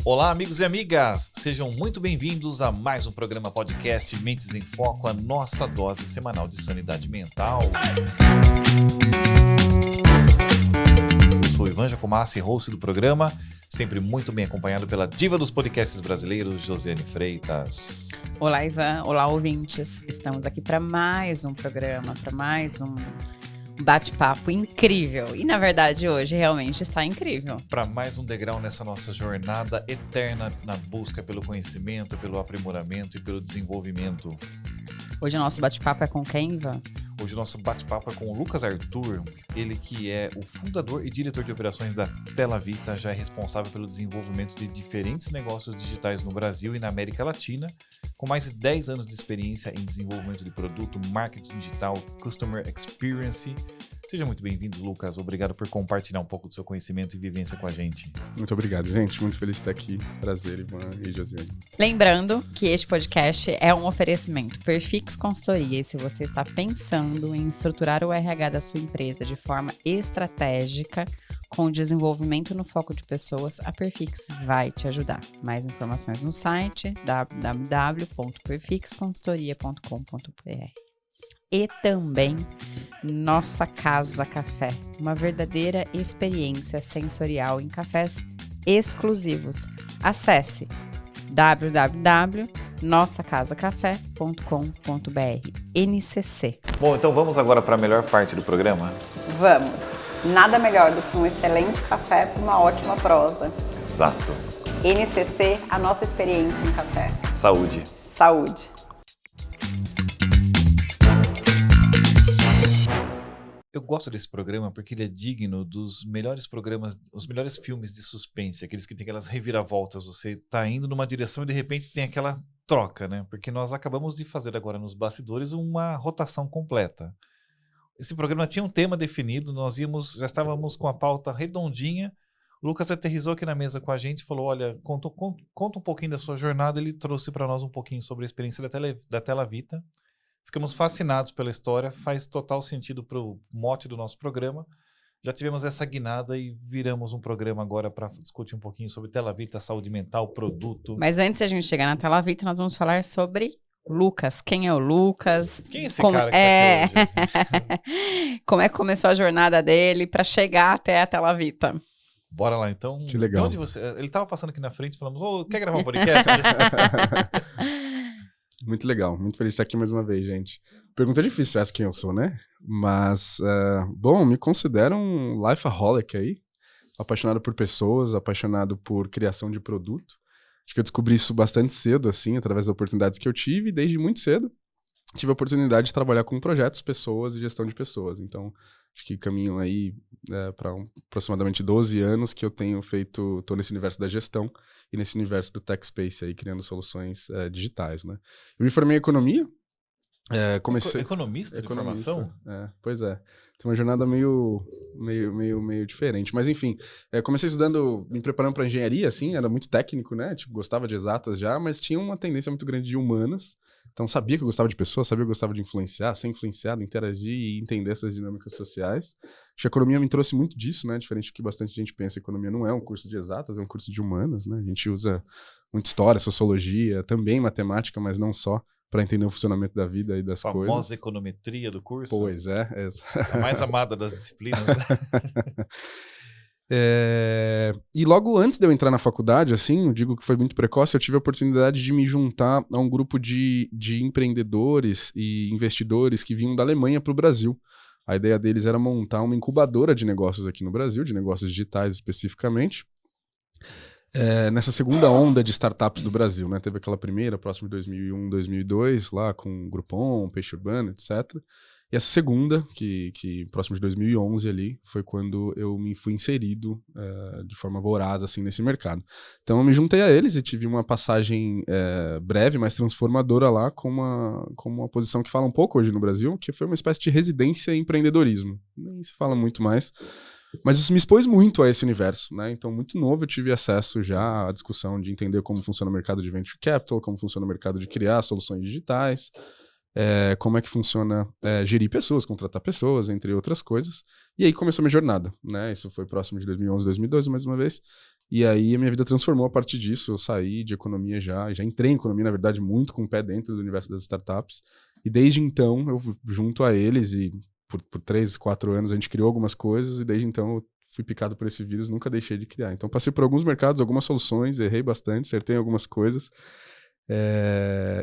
Olá, amigos e amigas! Sejam muito bem-vindos a mais um programa podcast Mentes em Foco, a nossa dose semanal de sanidade mental. Eu sou Ivan Jacomassi, host do programa, sempre muito bem acompanhado pela diva dos podcasts brasileiros, Josiane Freitas. Olá, Ivan. Olá, ouvintes. Estamos aqui para mais um programa, para mais um bate-papo incrível. E, na verdade, hoje realmente está incrível. Para mais um degrau nessa nossa jornada eterna na busca pelo conhecimento, pelo aprimoramento e pelo desenvolvimento. Hoje o nosso bate-papo é com quem, Ivan? Hoje o nosso bate-papo é com o Lucas Arthur, ele que é o fundador e diretor de operações da Telavita, já é responsável pelo desenvolvimento de diferentes negócios digitais no Brasil e na América Latina, com mais de 10 anos de experiência em desenvolvimento de produto, marketing digital, customer experience. Seja muito bem-vindo, Lucas. Obrigado por compartilhar um pouco do seu conhecimento e vivência com a gente. Muito obrigado, gente. Muito feliz de estar aqui. Prazer, Ivan e Josiane. Lembrando que este podcast é um oferecimento Perfix Consultoria, e se você está pensando em estruturar o RH da sua empresa de forma estratégica, com desenvolvimento no foco de pessoas, a Perfix vai te ajudar. Mais informações no site www.perfixconsultoria.com.br. E também Nossa Casa Café, uma verdadeira experiência sensorial em cafés exclusivos. Acesse www.nossacasacafé.com.br. NCC. Bom, então vamos agora para a melhor parte do programa? Vamos! Nada melhor do que um excelente café para uma ótima prosa. Exato. NCC, a nossa experiência em café. Saúde. Saúde. Eu gosto desse programa porque ele é digno dos melhores programas, os melhores filmes de suspense, aqueles que tem aquelas reviravoltas, você tá indo numa direção e de repente tem aquela troca, né? Porque nós acabamos de fazer agora nos bastidores uma rotação completa. Esse programa tinha um tema definido, já estávamos com a pauta redondinha, o Lucas aterrissou aqui na mesa com a gente e falou, olha, conta um pouquinho da sua jornada, ele trouxe para nós um pouquinho sobre a experiência da Telavita. Ficamos fascinados pela história, faz total sentido para o mote do nosso programa. Já tivemos essa guinada e viramos um programa agora para discutir um pouquinho sobre Telavita, saúde mental, produto. Mas antes de a gente chegar na Telavita, nós vamos falar sobre Lucas. Quem é o Lucas? Quem é esse cara que tá aqui hoje? Como é que começou a jornada dele para chegar até a Telavita? Bora lá, então. Que legal. De onde você... Ele estava passando aqui na frente e falamos, quer gravar um podcast? Muito legal. Muito feliz de estar aqui mais uma vez, gente. Pergunta difícil essa quem eu sou, né? Mas, bom, me considero um lifeaholic aí. Apaixonado por pessoas, apaixonado por criação de produto. Acho que eu descobri isso bastante cedo, assim, através das oportunidades que eu tive. E desde muito cedo, tive a oportunidade de trabalhar com projetos, pessoas e gestão de pessoas. Então, acho que caminho aí para aproximadamente 12 anos que eu tenho feito, tô nesse universo da gestão e nesse universo do tech space aí, criando soluções digitais, né? Eu me formei em economia, comecei... Economista de formação? Pois é. Tem uma jornada meio diferente. Mas, enfim, comecei estudando, me preparando para engenharia, assim, era muito técnico, né? Tipo, gostava de exatas já, mas tinha uma tendência muito grande de humanas. Então, sabia que eu gostava de pessoas, sabia que eu gostava de influenciar, ser influenciado, interagir e entender essas dinâmicas sociais. Acho que a economia me trouxe muito disso, né? Diferente do que bastante gente pensa, a economia não é um curso de exatas, é um curso de humanas, né? A gente usa muita história, sociologia, também matemática, mas não só, para entender o funcionamento da vida e das coisas. A famosa econometria do curso. Pois é. A mais amada das disciplinas. E logo antes de eu entrar na faculdade, assim, eu digo que foi muito precoce, eu tive a oportunidade de me juntar a um grupo de empreendedores e investidores que vinham da Alemanha para o Brasil. A ideia deles era montar uma incubadora de negócios aqui no Brasil, de negócios digitais especificamente. Nessa segunda onda de startups do Brasil, né? Teve aquela primeira, próximo de 2001, 2002, lá com Groupon, Peixe Urbano, etc. E essa segunda, que próximo de 2011 ali, foi quando eu me fui inserido de forma voraz assim, nesse mercado. Então eu me juntei a eles e tive uma passagem breve, mas transformadora lá, com uma posição que fala um pouco hoje no Brasil, que foi uma espécie de residência em empreendedorismo. Nem se fala muito mais. Mas isso me expôs muito a esse universo, né? Então, muito novo, eu tive acesso já à discussão de entender como funciona o mercado de venture capital, como funciona o mercado de criar soluções digitais, como é que funciona gerir pessoas, contratar pessoas, entre outras coisas. E aí começou a minha jornada, né? Isso foi próximo de 2011, 2012, mais uma vez. E aí a minha vida transformou a partir disso. Eu saí de economia já entrei em economia, na verdade, muito com o pé dentro do universo das startups. E desde então, eu junto a eles e por 3, 4 anos a gente criou algumas coisas e desde então eu fui picado por esse vírus, nunca deixei de criar. Então passei por alguns mercados, algumas soluções, errei bastante, acertei algumas coisas.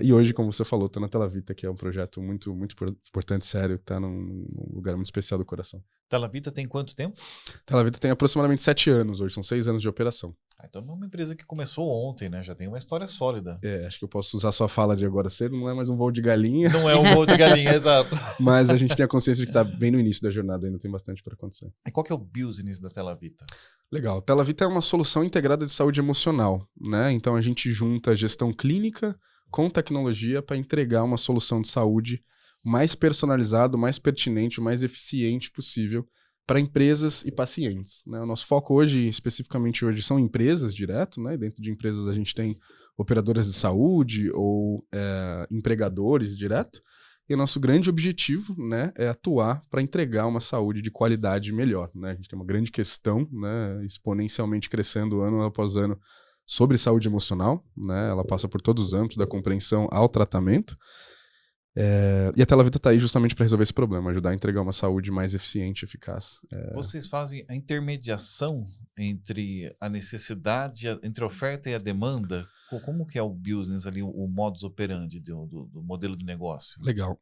E hoje, como você falou, estou na Telavita, que é um projeto muito, muito importante, sério, que está num lugar muito especial do coração. Telavita tem quanto tempo? Telavita tem aproximadamente 7 anos hoje, são 6 anos de operação. Então é uma empresa que começou ontem, né? Já tem uma história sólida. Acho que eu posso usar sua fala de agora cedo, não é mais um voo de galinha. Não é um voo de galinha, exato. Mas a gente tem a consciência de que está bem no início da jornada, ainda tem bastante para acontecer. E qual que é o business da Telavita? Legal. Telavita é uma solução integrada de saúde emocional, né? Então a gente junta gestão clínica com tecnologia para entregar uma solução de saúde mais personalizada, mais pertinente, mais eficiente possível para empresas e pacientes, né? O nosso foco hoje, especificamente hoje, são empresas direto, né? Dentro de empresas a gente tem operadoras de saúde ou empregadores direto. E o nosso grande objetivo, né, é atuar para entregar uma saúde de qualidade melhor, né? A gente tem uma grande questão, né, exponencialmente crescendo ano após ano sobre saúde emocional, né? Ela passa por todos os âmbitos da compreensão ao tratamento. E a Telavita está aí justamente para resolver esse problema, ajudar a entregar uma saúde mais eficiente e eficaz. Vocês fazem a intermediação entre a necessidade, entre a oferta e a demanda? Como que é o business ali, o modus operandi do modelo de negócio? Legal.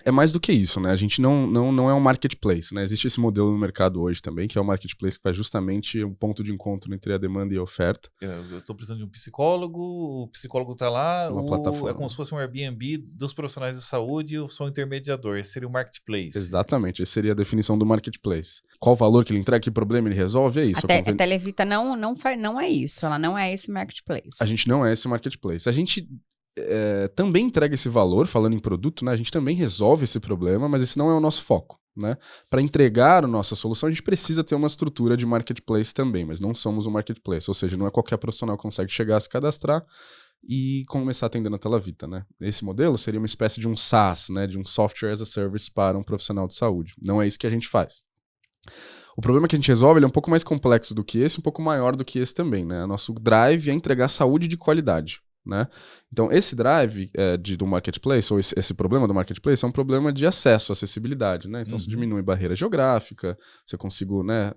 É mais do que isso, né? A gente não é um marketplace, né? Existe esse modelo no mercado hoje também, que é o marketplace que faz justamente um ponto de encontro entre a demanda e a oferta. Eu estou precisando de um psicólogo, o psicólogo está lá, Uma plataforma. É como se fosse um Airbnb dos profissionais de saúde e eu sou um intermediador. Esse seria o marketplace. Exatamente, essa seria a definição do marketplace. Qual o valor que ele entrega, que problema ele resolve, é isso. A Telavita não é isso, ela não é esse marketplace. A gente não é esse marketplace. A gente também entrega esse valor, falando em produto, né? A gente também resolve esse problema, mas esse não é o nosso foco, né? Para entregar a nossa solução, a gente precisa ter uma estrutura de marketplace também, mas não somos um marketplace, ou seja, não é qualquer profissional que consegue chegar a se cadastrar e começar atendendo a Telavita, né? Esse modelo seria uma espécie de um SaaS, né? De um Software as a Service para um profissional de saúde. Não é isso que a gente faz. O problema que a gente resolve ele é um pouco mais complexo do que esse, um pouco maior do que esse também, né? Nosso drive é entregar saúde de qualidade, né? Então, esse drive do marketplace, ou esse problema do marketplace, é um problema de acesso, acessibilidade, né? Então, você diminui barreira geográfica, você consigo, né,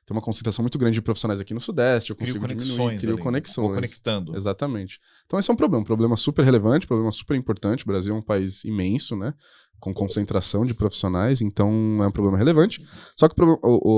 ter uma concentração muito grande de profissionais aqui no Sudeste, eu consigo diminuir, crio conexões. Vou conectando. Exatamente. Então, esse é um problema super relevante, problema super importante. O Brasil é um país imenso, né? Com concentração de profissionais, então é um problema relevante. Só que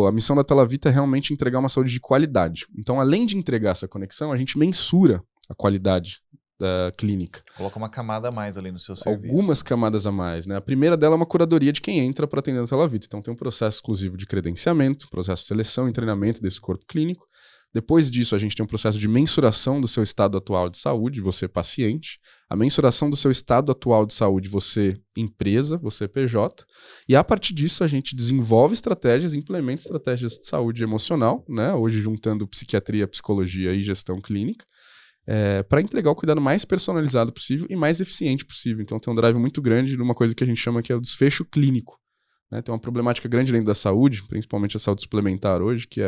a missão da Telavita é realmente entregar uma saúde de qualidade. Então, além de entregar essa conexão, a gente mensura a qualidade da clínica. Coloca uma camada a mais ali no seu serviço. Algumas camadas a mais, né? A primeira dela é uma curadoria de quem entra para atender a Telavita. Então tem um processo exclusivo de credenciamento, processo de seleção e treinamento desse corpo clínico. Depois disso, a gente tem um processo de mensuração do seu estado atual de saúde, você paciente, a mensuração do seu estado atual de saúde, você empresa, você PJ, e a partir disso a gente desenvolve estratégias, implementa estratégias de saúde emocional, né? Hoje juntando psiquiatria, psicologia e gestão clínica, para entregar o cuidado mais personalizado possível e mais eficiente possível. Então tem um drive muito grande numa coisa que a gente chama que é o desfecho clínico, né? Tem uma problemática grande dentro da saúde, principalmente a saúde suplementar hoje, que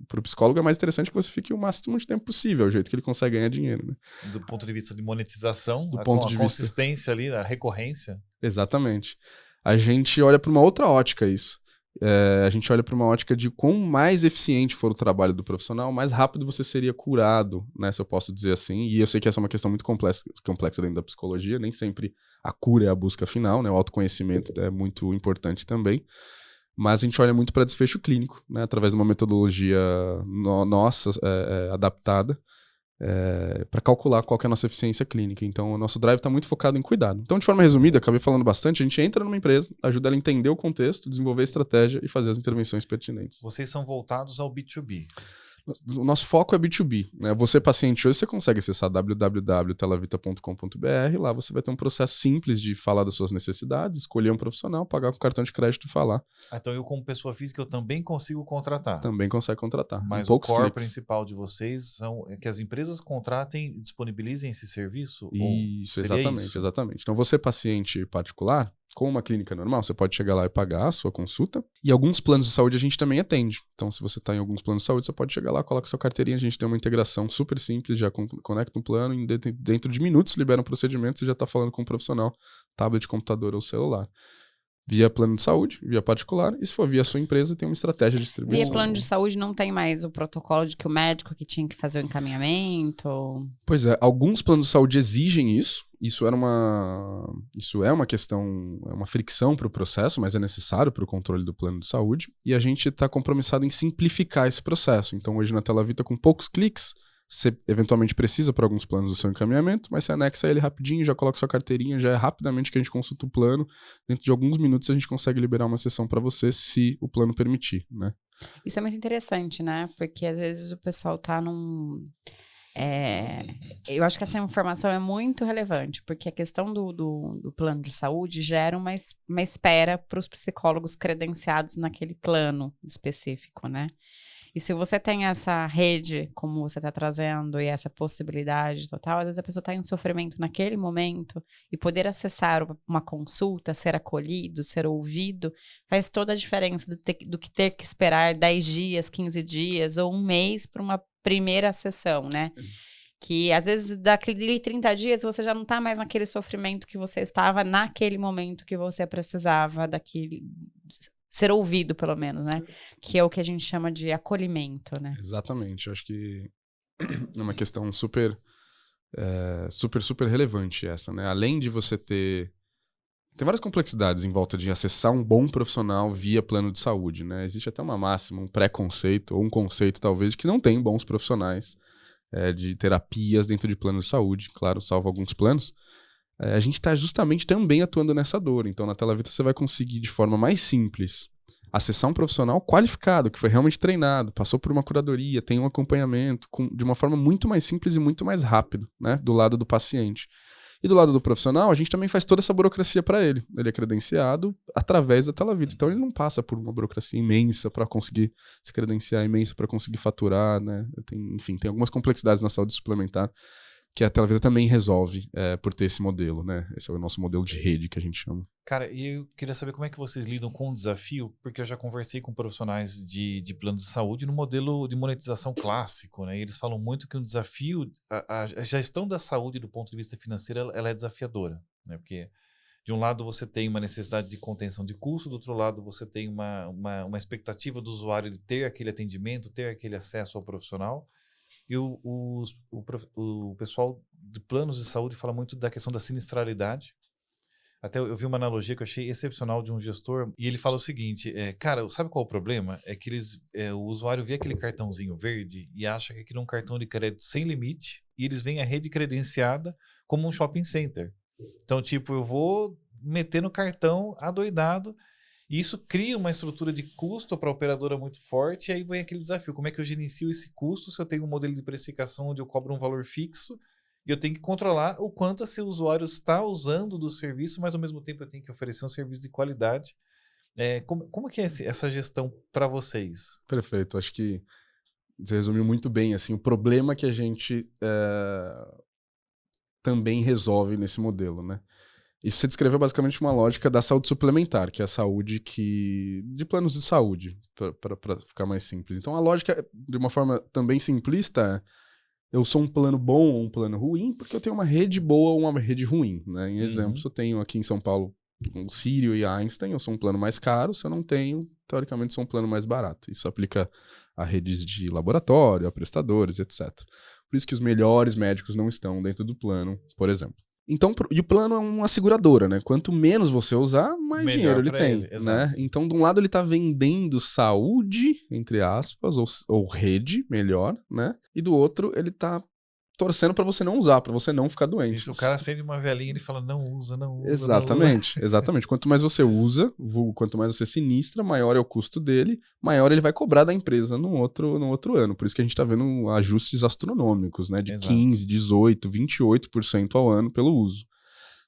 para o psicólogo é mais interessante que você fique o máximo de tempo possível, é o jeito que ele consegue ganhar dinheiro, né? Do ponto de vista de monetização, a consistência ali, a recorrência. Exatamente. A gente olha para uma outra ótica isso. A gente olha para uma ótica de quão mais eficiente for o trabalho do profissional, mais rápido você seria curado, né, se eu posso dizer assim. E eu sei que essa é uma questão muito complexa dentro da psicologia, nem sempre a cura é a busca final, né? O autoconhecimento é muito importante também. Mas a gente olha muito para desfecho clínico, né, através de uma metodologia nossa, adaptada, para calcular qual que é a nossa eficiência clínica. Então, o nosso drive está muito focado em cuidado. Então, de forma resumida, acabei falando bastante, a gente entra numa empresa, ajuda ela a entender o contexto, desenvolver a estratégia e fazer as intervenções pertinentes. Vocês são voltados ao B2B. O nosso foco é B2B, né? Você, paciente, hoje você consegue acessar www.telavita.com.br. Lá você vai ter um processo simples de falar das suas necessidades, escolher um profissional, pagar com cartão de crédito e falar. Então eu, como pessoa física, eu também consigo contratar. Também consegue contratar. Mas o core principal de vocês é que as empresas contratem e disponibilizem esse serviço? Isso, exatamente. Então você, paciente particular, com uma clínica normal, você pode chegar lá e pagar a sua consulta. E alguns planos de saúde a gente também atende. Então, se você está em alguns planos de saúde, você pode chegar lá, coloca sua carteirinha, a gente tem uma integração super simples, já conecta um plano e dentro de minutos libera um procedimento, você já está falando com um profissional, tablet, computador ou celular. Via plano de saúde, via particular, e se for via sua empresa, tem uma estratégia de distribuição. Via plano de saúde não tem mais o protocolo de que o médico que tinha que fazer o encaminhamento? Pois é, alguns planos de saúde exigem isso. Isso é uma questão, é uma fricção para o processo, mas é necessário para o controle do plano de saúde. E a gente está compromissado em simplificar esse processo. Então, hoje na Telavita, com poucos cliques, você eventualmente precisa para alguns planos do seu encaminhamento, mas você anexa ele rapidinho, já coloca sua carteirinha, já é rapidamente que a gente consulta o plano. Dentro de alguns minutos a gente consegue liberar uma sessão para você, se o plano permitir, né? Isso é muito interessante, né? Porque às vezes o pessoal tá num... eu acho que essa informação é muito relevante, porque a questão do plano de saúde gera uma espera para os psicólogos credenciados naquele plano específico, né? E se você tem essa rede, como você está trazendo, e essa possibilidade total, às vezes a pessoa está em sofrimento naquele momento e poder acessar uma consulta, ser acolhido, ser ouvido, faz toda a diferença do que ter que esperar 10 dias, 15 dias ou um mês para uma primeira sessão, né? Que às vezes daquele 30 dias você já não está mais naquele sofrimento que você estava naquele momento que você precisava daquele... ser ouvido, pelo menos, né? Que é o que a gente chama de acolhimento, né? Exatamente. Eu acho que é uma questão super relevante essa, né? Além de você ter... Tem várias complexidades em volta de acessar um bom profissional via plano de saúde, né? Existe até uma máxima, um preconceito, ou um conceito, talvez, de que não tem bons profissionais de terapias dentro de plano de saúde. Claro, salvo alguns planos. A gente está justamente também atuando nessa dor. Então, na Telavita, você vai conseguir, de forma mais simples, acessar um profissional qualificado, que foi realmente treinado, passou por uma curadoria, tem um acompanhamento, de uma forma muito mais simples e muito mais rápido, né? Do lado do paciente. E do lado do profissional, a gente também faz toda essa burocracia para ele. Ele é credenciado através da Telavita. Então, ele não passa por uma burocracia imensa para conseguir se credenciar, imensa para conseguir faturar, né? Enfim, tem algumas complexidades na saúde suplementar que a Telavita também resolve por ter esse modelo, né? Esse é o nosso modelo de rede que a gente chama. Cara, e eu queria saber como é que vocês lidam com o desafio, porque eu já conversei com profissionais de plano de saúde no modelo de monetização clássico, né? E eles falam muito que um desafio, a gestão da saúde do ponto de vista financeiro, ela é desafiadora, né? Porque de um lado você tem uma necessidade de contenção de custo, do outro lado você tem uma expectativa do usuário de ter aquele atendimento, ter aquele acesso ao profissional. E o pessoal de planos de saúde fala muito da questão da sinistralidade. Até eu vi uma analogia que eu achei excepcional de um gestor, e ele fala o seguinte, cara, sabe qual é o problema? É que o usuário vê aquele cartãozinho verde e acha que aquilo é um cartão de crédito sem limite, e eles veem a rede credenciada como um shopping center. Então, tipo, eu vou meter no cartão adoidado, e isso cria uma estrutura de custo para a operadora muito forte, e aí vem aquele desafio. Como é que eu gerencio esse custo se eu tenho um modelo de precificação onde eu cobro um valor fixo e eu tenho que controlar o quanto esse usuário está usando do serviço, mas ao mesmo tempo eu tenho que oferecer um serviço de qualidade. Como que é essa gestão para vocês? Perfeito. Acho que você resumiu muito bem assim, o problema que a gente também resolve nesse modelo, né? Isso você descreveu basicamente uma lógica da saúde suplementar, que é a saúde de planos de saúde, para ficar mais simples. Então a lógica, de uma forma também simplista, eu sou um plano bom ou um plano ruim, porque eu tenho uma rede boa ou uma rede ruim, né? Em exemplo, eu tenho aqui em São Paulo o Sírio e a Einstein, eu sou um plano mais caro, se eu não tenho, teoricamente sou um plano mais barato. Isso aplica a redes de laboratório, a prestadores, etc. Por isso que os melhores médicos não estão dentro do plano, por exemplo. Então, e o plano é uma seguradora, né? Quanto menos você usar, mais Melhor dinheiro ele tem, né? Então, de um lado ele tá vendendo saúde, entre aspas, ou rede, melhor, né? E do outro ele tá torcendo para você não usar, para você não ficar doente. Isso, o cara acende uma velhinha e ele fala, não usa. Exatamente, não usa. Exatamente. Quanto mais você usa, quanto mais você sinistra, maior é o custo dele, maior ele vai cobrar da empresa no outro ano. Por isso que a gente tá vendo ajustes astronômicos, né? De 15%, 18%, 28% ao ano pelo uso.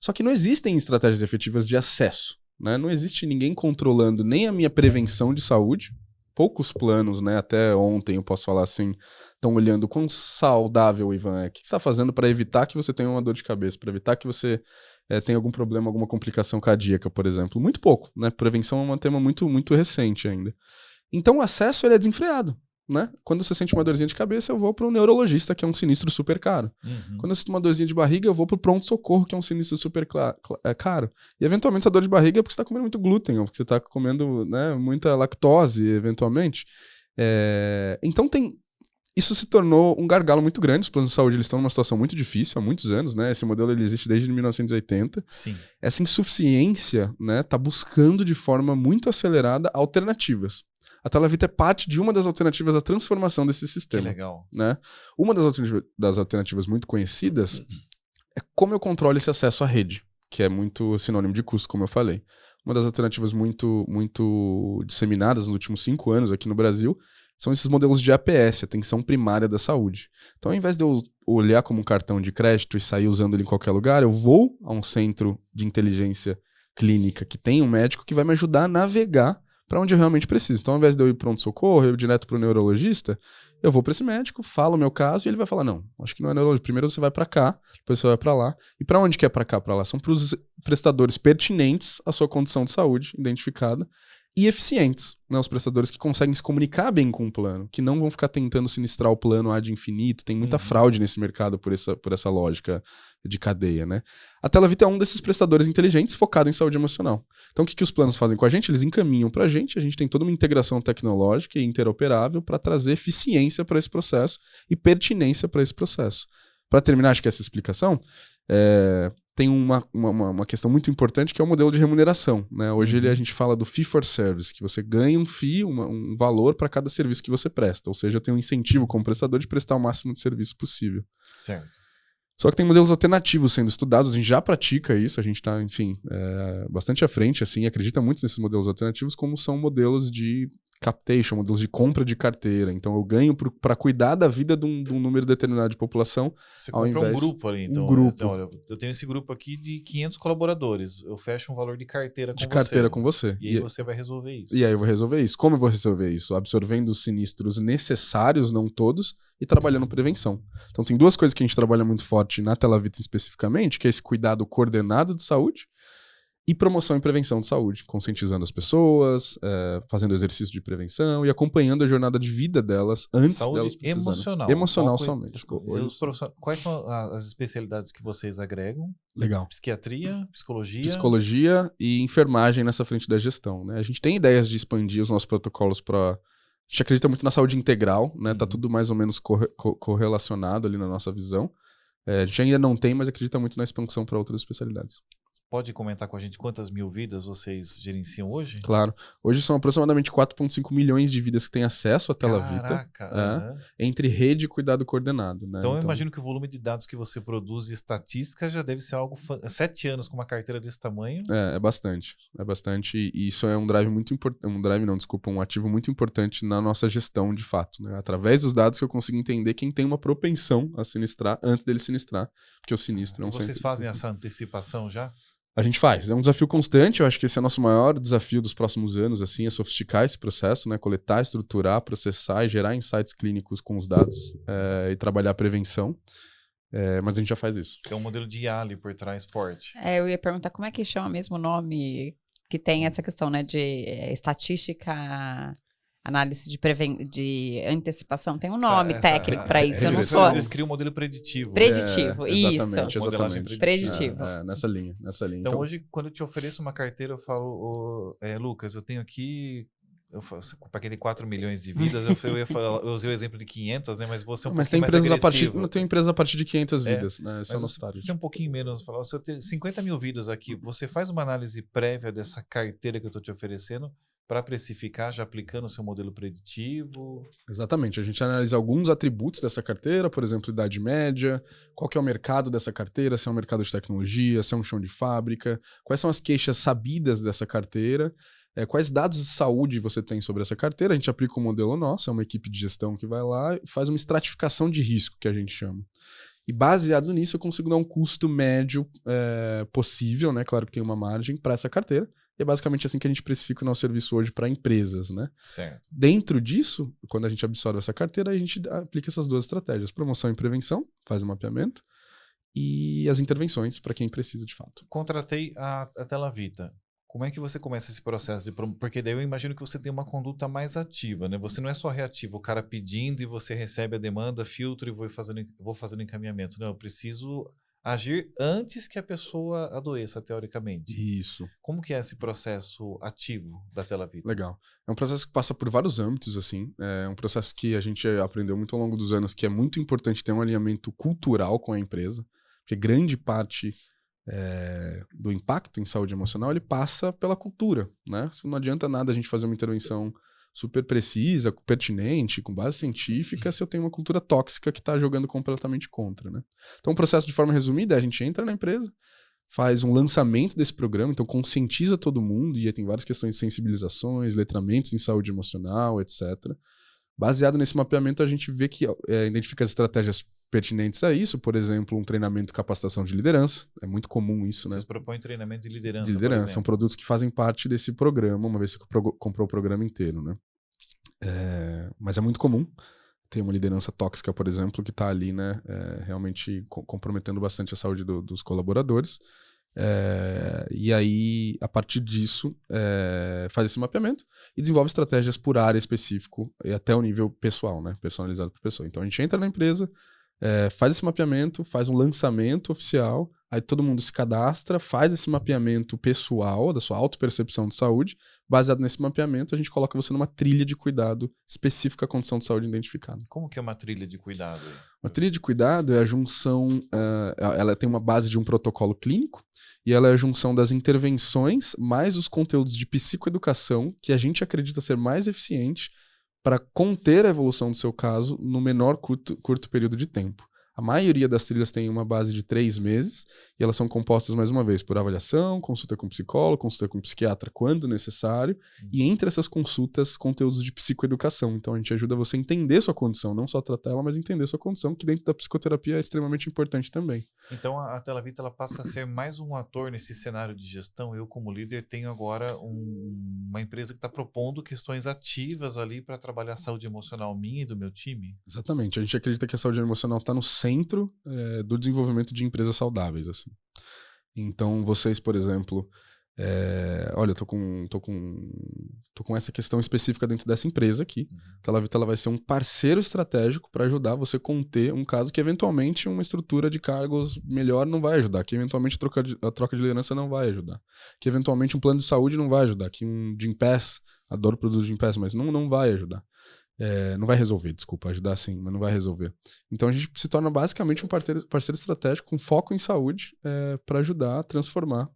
Só que não existem estratégias efetivas de acesso, né? Não existe ninguém controlando nem a minha prevenção de saúde, poucos planos, né? Até ontem, eu posso falar assim, estão olhando quão saudável o Ivan é. O que você está fazendo para evitar que você tenha uma dor de cabeça, para evitar que você tenha algum problema, alguma complicação cardíaca, por exemplo? Muito pouco, né? Prevenção é um tema muito, muito recente ainda. Então o acesso ele é desenfreado. Né? Quando você sente uma dorzinha de cabeça, eu vou para um neurologista, que é um sinistro super caro. Quando eu sinto uma dorzinha de barriga, eu vou para o pronto-socorro, que é um sinistro super caro. E eventualmente essa dor de barriga é porque você está comendo muito glúten, ou porque você está comendo, né, muita lactose, eventualmente. Então isso se tornou um gargalo muito grande. Os planos de saúde eles estão numa situação muito difícil há muitos anos. Né? Esse modelo ele existe desde 1980. Sim. Essa insuficiência está buscando de forma muito acelerada alternativas. A Telavita é parte de uma das alternativas à transformação desse sistema. Que legal. Né? Uma das alternativas muito conhecidas é como eu controlo esse acesso à rede, que é muito sinônimo de custo, como eu falei. Uma das alternativas muito, muito disseminadas nos últimos 5 anos aqui no Brasil são esses modelos de APS, atenção primária da saúde. Então, ao invés de eu olhar como um cartão de crédito e sair usando ele em qualquer lugar, eu vou a um centro de inteligência clínica que tem um médico que vai me ajudar a navegar para onde eu realmente preciso. Então, ao invés de eu ir pronto-socorro, eu ir direto para o neurologista, eu vou para esse médico, falo o meu caso e ele vai falar, não, acho que não é neurologista. Primeiro você vai para cá, depois você vai para lá. E para onde que é para cá, para lá? São para os prestadores pertinentes à sua condição de saúde identificada e eficientes, né? Os prestadores que conseguem se comunicar bem com o plano, que não vão ficar tentando sinistrar o plano ad infinito. Tem muita fraude nesse mercado por essa lógica de cadeia, né? A Telavita é um desses prestadores inteligentes focado em saúde emocional. Então, o que os planos fazem com a gente? Eles encaminham para a gente tem toda uma integração tecnológica e interoperável para trazer eficiência para esse processo e pertinência para esse processo. Para terminar, acho que essa explicação, tem uma questão muito importante que é o modelo de remuneração. Né? Hoje a gente fala do fee for service, que você ganha um fee, um valor para cada serviço que você presta. Ou seja, tem um incentivo como prestador de prestar o máximo de serviço possível. Certo. Só que tem modelos alternativos sendo estudados, a gente já pratica isso, a gente está, enfim, bastante à frente, assim, acredita muito nesses modelos alternativos, como são modelos de captation, modelos de compra de carteira. Então eu ganho para cuidar da vida de um número determinado de população. Você compra um grupo ali, então. Um grupo. Então, olha, eu tenho esse grupo aqui de 500 colaboradores, eu fecho um valor de carteira com você. De carteira com você. E aí você vai resolver isso. E aí eu vou resolver isso. Como eu vou resolver isso? Absorvendo os sinistros necessários, não todos, e trabalhando prevenção. Então tem 2 coisas que a gente trabalha muito forte na Telavita especificamente, que é esse cuidado coordenado de saúde e promoção e prevenção de saúde, conscientizando as pessoas, fazendo exercício de prevenção e acompanhando a jornada de vida delas antes saúde delas precisarem. emocional. Emocional somente. Quais são as especialidades que vocês agregam? Legal. Psiquiatria, psicologia? Psicologia e enfermagem nessa frente da gestão. Né? A gente tem ideias de expandir os nossos protocolos para... A gente acredita muito na saúde integral, né? Tá tudo mais ou menos correlacionado ali na nossa visão. A gente ainda não tem, mas acredita muito na expansão para outras especialidades. Pode comentar com a gente quantas mil vidas vocês gerenciam hoje? Claro. Hoje são aproximadamente 4,5 milhões de vidas que têm acesso à Telavita. Caraca! Entre rede e cuidado coordenado. Né? Então eu imagino que o volume de dados que você produz e estatística já deve ser algo... 7 anos com uma carteira desse tamanho? É bastante. É bastante. E isso é um drive muito importante. Um ativo muito importante na nossa gestão, de fato. Né? Através dos dados que eu consigo entender quem tem uma propensão a sinistrar antes dele sinistrar. Porque o sinistro é um... E vocês fazem essa antecipação já? A gente faz. É um desafio constante. Eu acho que esse é o nosso maior desafio dos próximos anos, assim, é sofisticar esse processo, né? Coletar, estruturar, processar e gerar insights clínicos com os dados e trabalhar a prevenção. Mas a gente já faz isso. É um modelo de IA ali por trás forte. Eu ia perguntar como é que chama mesmo o nome que tem essa questão, né, de estatística... Análise de antecipação. Tem um nome técnico para isso. Eu não sou. Eles criam um modelo preditivo. Preditivo, isso. Exatamente. Preditivo. Nessa linha. Então, hoje, quando eu te ofereço uma carteira, eu falo, Lucas, eu tenho aqui... Para aquele 4 milhões de vidas, eu usei o exemplo de 500, né? Mas você é um pouquinho mais agressivo. Não tem empresa a partir de 500 vidas, né? Esse é o nosso target. Você é um pouquinho menos. Falar, se eu tenho 50 mil vidas aqui, você faz uma análise prévia dessa carteira que eu estou te oferecendo para precificar, já aplicando o seu modelo preditivo? Exatamente. A gente analisa alguns atributos dessa carteira, por exemplo, idade média, qual que é o mercado dessa carteira, se é um mercado de tecnologia, se é um chão de fábrica, quais são as queixas sabidas dessa carteira, quais dados de saúde você tem sobre essa carteira. A gente aplica um modelo nosso, é uma equipe de gestão que vai lá e faz uma estratificação de risco, que a gente chama. E baseado nisso, eu consigo dar um custo médio possível, né? Claro que tem uma margem para essa carteira. E é basicamente assim que a gente precifica o nosso serviço hoje para empresas, né? Certo. Dentro disso, quando a gente absorve essa carteira, a gente aplica essas duas estratégias. Promoção e prevenção, faz o mapeamento, e as intervenções para quem precisa de fato. Contratei a Telavita. Como é que você começa esse processo porque daí eu imagino que você tem uma conduta mais ativa, né? Você não é só reativo, o cara pedindo e você recebe a demanda, filtro e vou fazendo encaminhamento. Não, eu preciso agir antes que a pessoa adoeça, teoricamente. Isso. Como que é esse processo ativo da Telavita? Legal. É um processo que passa por vários âmbitos, assim. É um processo que a gente aprendeu muito ao longo dos anos, que é muito importante ter um alinhamento cultural com a empresa, porque grande parte do impacto em saúde emocional, ele passa pela cultura, né? Não adianta nada a gente fazer uma intervenção super precisa, pertinente, com base científica, se eu tenho uma cultura tóxica que está jogando completamente contra, né? Então, o processo, de forma resumida, a gente entra na empresa, faz um lançamento desse programa, então conscientiza todo mundo, e aí tem várias questões de sensibilizações, letramentos em saúde emocional, etc. Baseado nesse mapeamento, a gente vê que identifica as estratégias pertinentes a isso, por exemplo, um treinamento e capacitação de liderança. É muito comum isso, né? Vocês propõem treinamento de liderança, De liderança. por exemplo. São produtos que fazem parte desse programa, uma vez que você comprou o programa inteiro, né? Mas é muito comum ter uma liderança tóxica, por exemplo, que está ali, né, realmente comprometendo bastante a saúde dos colaboradores. E aí, a partir disso, faz esse mapeamento e desenvolve estratégias por área específico e até o nível pessoal, né, personalizado por pessoa. Então, a gente entra na empresa, faz esse mapeamento, faz um lançamento oficial, aí todo mundo se cadastra, faz esse mapeamento pessoal da sua autopercepção de saúde. Baseado nesse mapeamento, a gente coloca você numa trilha de cuidado específica à condição de saúde identificada. Como que é uma trilha de cuidado? Uma trilha de cuidado é a junção, ela tem uma base de um protocolo clínico, e ela é a junção das intervenções mais os conteúdos de psicoeducação que a gente acredita ser mais eficiente para conter a evolução do seu caso no menor curto período de tempo. A maioria das trilhas tem uma base de 3 meses e elas são compostas, mais uma vez, por avaliação, consulta com psicólogo, consulta com psiquiatra quando necessário, e entre essas consultas, conteúdos de psicoeducação. Então a gente ajuda você a entender sua condição, não só tratar ela, mas entender sua condição, que dentro da psicoterapia é extremamente importante também. Então a Telavita ela passa a ser mais um ator nesse cenário de gestão. Eu, como líder, tenho agora uma empresa que está propondo questões ativas ali para trabalhar a saúde emocional minha e do meu time. Exatamente. A gente acredita que a saúde emocional está no centro do desenvolvimento de empresas saudáveis, assim. Então, vocês, por exemplo, olha, eu tô com essa questão específica dentro dessa empresa aqui. A Telavita ela vai ser um parceiro estratégico para ajudar você a conter um caso que, eventualmente, uma estrutura de cargos melhor não vai ajudar, que, eventualmente, a troca de liderança não vai ajudar, que, eventualmente, um plano de saúde não vai ajudar, que um Gympass, adoro produtos Gympass, mas não vai ajudar. Não vai resolver, desculpa, ajudar sim, mas não vai resolver. Então a gente se torna basicamente um parceiro estratégico com foco em saúde para ajudar a transformar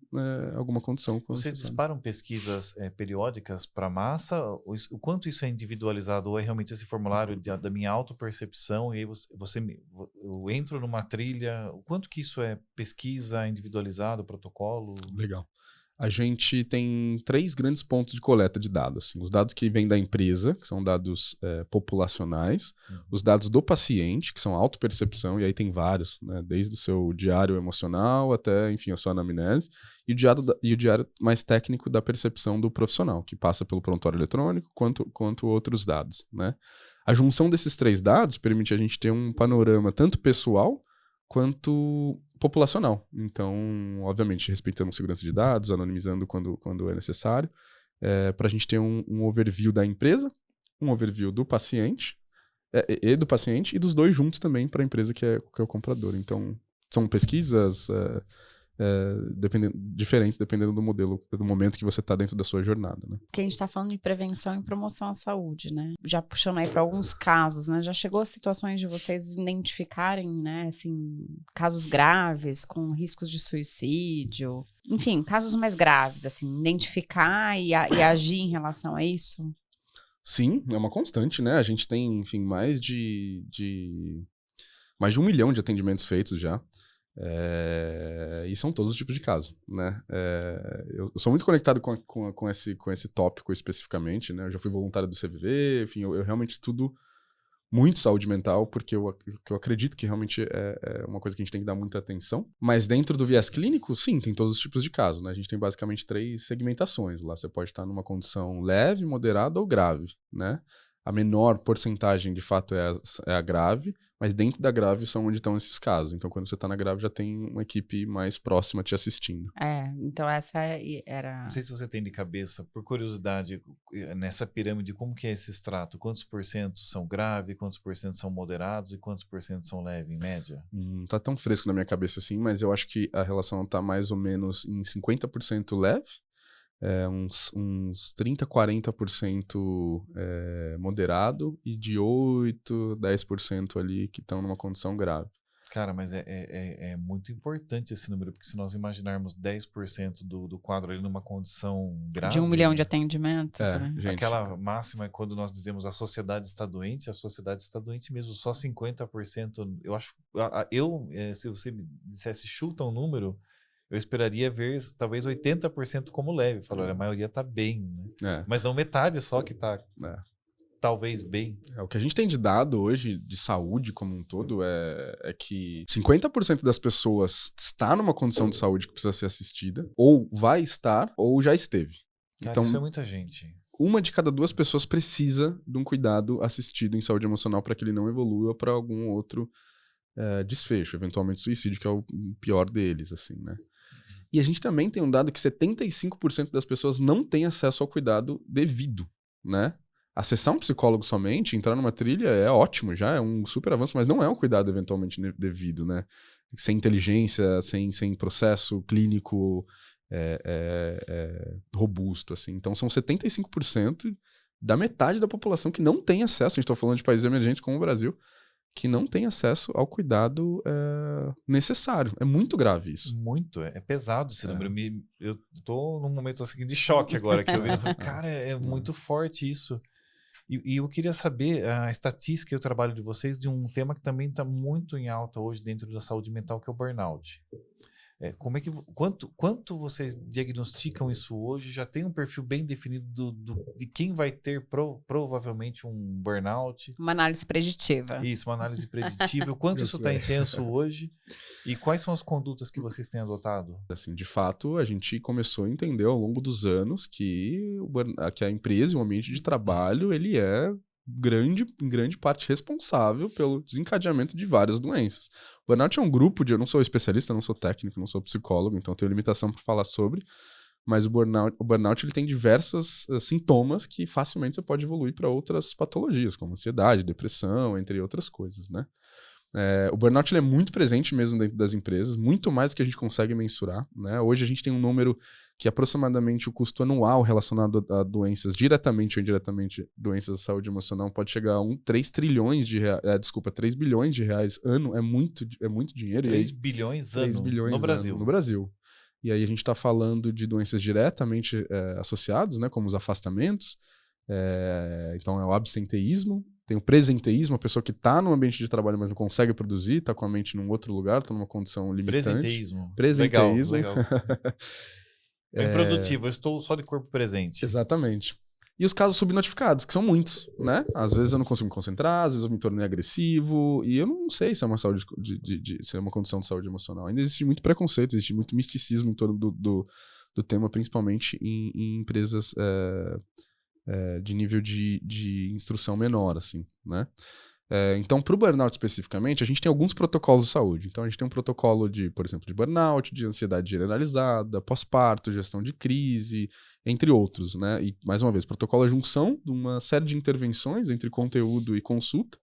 alguma condição. Vocês disparam pesquisas periódicas para a massa? O quanto isso é individualizado? Ou é realmente esse formulário da minha autopercepção e aí eu entro numa trilha? O quanto que isso é pesquisa individualizado, protocolo? Legal. A gente tem 3 grandes pontos de coleta de dados. Assim. Os dados que vêm da empresa, que são dados populacionais. Os dados do paciente, que são autopercepção, e aí tem vários, né? Desde o seu diário emocional até, enfim, a sua anamnese. E o diário mais técnico da percepção do profissional, que passa pelo prontuário eletrônico, quanto outros dados, né? A junção desses 3 dados permite a gente ter um panorama tanto pessoal quanto populacional. Então, obviamente, respeitando segurança de dados, anonimizando quando é necessário, para a gente ter um overview da empresa, um overview do paciente, e dos dois juntos também para a empresa que é o comprador. Então, são pesquisas diferentes dependendo do modelo, do momento que você está dentro da sua jornada, né? Porque a gente está falando de prevenção e promoção à saúde, né? Já puxando aí para alguns casos, né? Já chegou a situações de vocês identificarem, né, assim, casos graves com riscos de suicídio, enfim, casos mais graves, assim, identificar e agir em relação a isso? Sim, é uma constante, né? A gente tem, enfim, mais de 1 milhão de atendimentos feitos já. E são todos os tipos de casos, né? Eu sou muito conectado com esse tópico especificamente, né? Eu já fui voluntário do CVV, enfim, eu realmente estudo muito saúde mental, porque eu acredito que realmente é uma coisa que a gente tem que dar muita atenção. Mas dentro do viés clínico, sim, tem todos os tipos de casos, né? A gente tem basicamente 3 segmentações. Lá você pode estar numa condição leve, moderada ou grave, né? A menor porcentagem, de fato, é a grave, mas dentro da grave são onde estão esses casos. Então, quando você está na grave, já tem uma equipe mais próxima te assistindo. Então essa era... Não sei se você tem de cabeça, por curiosidade, nessa pirâmide, como que é esse extrato? Quantos por cento são grave, quantos por cento são moderados e quantos por cento são leve, em média? Não tá tão fresco na minha cabeça assim, mas eu acho que a relação tá mais ou menos em 50% leve, uns 30, 40% moderado e de 8, 10% ali que estão numa condição grave. Cara, mas é muito importante esse número, porque se nós imaginarmos 10% do quadro ali numa condição grave... De 1 milhão de atendimentos, né? Gente, aquela máxima é quando nós dizemos a sociedade está doente mesmo, só 50%. Eu acho... se você me dissesse chuta um número, eu esperaria ver talvez 80% como leve. Falou, a maioria está bem, né? Mas não metade só que está... talvez bem. O que a gente tem de dado hoje de saúde como um todo é que 50% das pessoas está numa condição de saúde que precisa ser assistida, ou vai estar, ou já esteve. Cara, então, isso é muita gente. 1 de cada 2 pessoas precisa de um cuidado assistido em saúde emocional para que ele não evolua para algum outro desfecho, eventualmente suicídio, que é o pior deles, assim, né? E a gente também tem um dado que 75% das pessoas não têm acesso ao cuidado devido, né? Acessar um psicólogo somente, entrar numa trilha é ótimo, já é um super avanço, mas não é um cuidado eventualmente devido, né? Sem inteligência, sem processo clínico robusto, assim. Então são 75% da metade da população que não tem acesso, a gente está falando de países emergentes como o Brasil, que não tem acesso ao cuidado necessário. É muito grave isso. Muito, é pesado esse número. Eu tô num momento assim de choque agora, que eu vi, cara, é muito forte isso. E eu queria saber a estatística e o trabalho de vocês de um tema que também está muito em alta hoje dentro da saúde mental, que é o burnout. Como é que, quanto vocês diagnosticam isso hoje? Já tem um perfil bem definido de quem vai ter provavelmente um burnout? Uma análise preditiva. Isso, uma análise preditiva. O quanto isso está intenso hoje? E quais são as condutas que vocês têm adotado? Assim, de fato, a gente começou a entender ao longo dos anos que a empresa e o ambiente de trabalho, ele é em grande parte responsável pelo desencadeamento de várias doenças. O burnout é um grupo eu não sou especialista, não sou técnico, não sou psicólogo, então tenho limitação para falar sobre, mas o burnout ele tem diversos sintomas que facilmente você pode evoluir para outras patologias, como ansiedade, depressão, entre outras coisas, né? O burnout ele é muito presente mesmo dentro das empresas, muito mais do que a gente consegue mensurar, né? Hoje a gente tem um número que aproximadamente o custo anual relacionado a doenças, diretamente ou indiretamente, doenças de saúde emocional, pode chegar a 3 trilhões de reais, 3 bilhões de reais ano, é muito dinheiro. 3 bilhões ano no Brasil. No Brasil. E aí a gente está falando de doenças diretamente associadas, né, como os afastamentos, então é o absenteísmo, tem o presenteísmo, a pessoa que está no ambiente de trabalho, mas não consegue produzir, está com a mente num outro lugar, está numa condição limitante. Presenteísmo. Legal. É improdutivo, eu estou só de corpo presente. Exatamente. E os casos subnotificados, que são muitos, né? Às vezes eu não consigo me concentrar, às vezes eu me tornei agressivo, e eu não sei se é uma saúde se é uma condição de saúde emocional. Ainda existe muito preconceito, existe muito misticismo em torno do tema, principalmente em empresas de nível de instrução menor, assim, né? Então, para o burnout especificamente, a gente tem alguns protocolos de saúde. Então, a gente tem um protocolo por exemplo, de burnout, de ansiedade generalizada, pós-parto, gestão de crise, entre outros, né? E, mais uma vez, protocolo é a junção de uma série de intervenções entre conteúdo e consulta,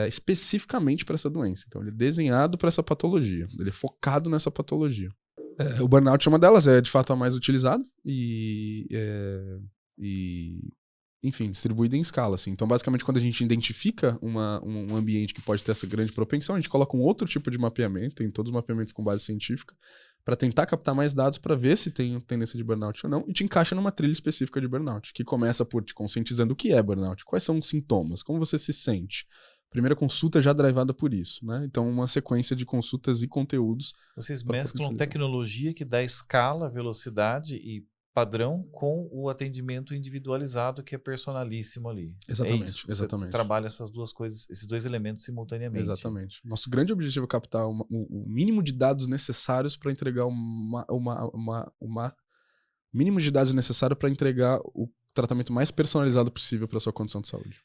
especificamente para essa doença. Então, ele é desenhado para essa patologia, ele é focado nessa patologia. O burnout é uma delas, é de fato a mais utilizada enfim, distribuída em escala, assim. Então, basicamente, quando a gente identifica um ambiente que pode ter essa grande propensão, a gente coloca um outro tipo de mapeamento, tem todos os mapeamentos com base científica, para tentar captar mais dados para ver se tem tendência de burnout ou não, e te encaixa numa trilha específica de burnout, que começa por te conscientizando o que é burnout, quais são os sintomas, como você se sente. Primeira consulta já drivada por isso, né? Então, uma sequência de consultas e conteúdos. Vocês mesclam tecnologia que dá escala, velocidade e padrão com o atendimento individualizado que é personalíssimo ali. Exatamente, É isso. exatamente. Você trabalha essas duas coisas, esses dois elementos simultaneamente. Exatamente. Nosso grande objetivo é captar o mínimo de dados necessários para entregar mínimo de dados necessário para entregar o tratamento mais personalizado possível para sua condição de saúde.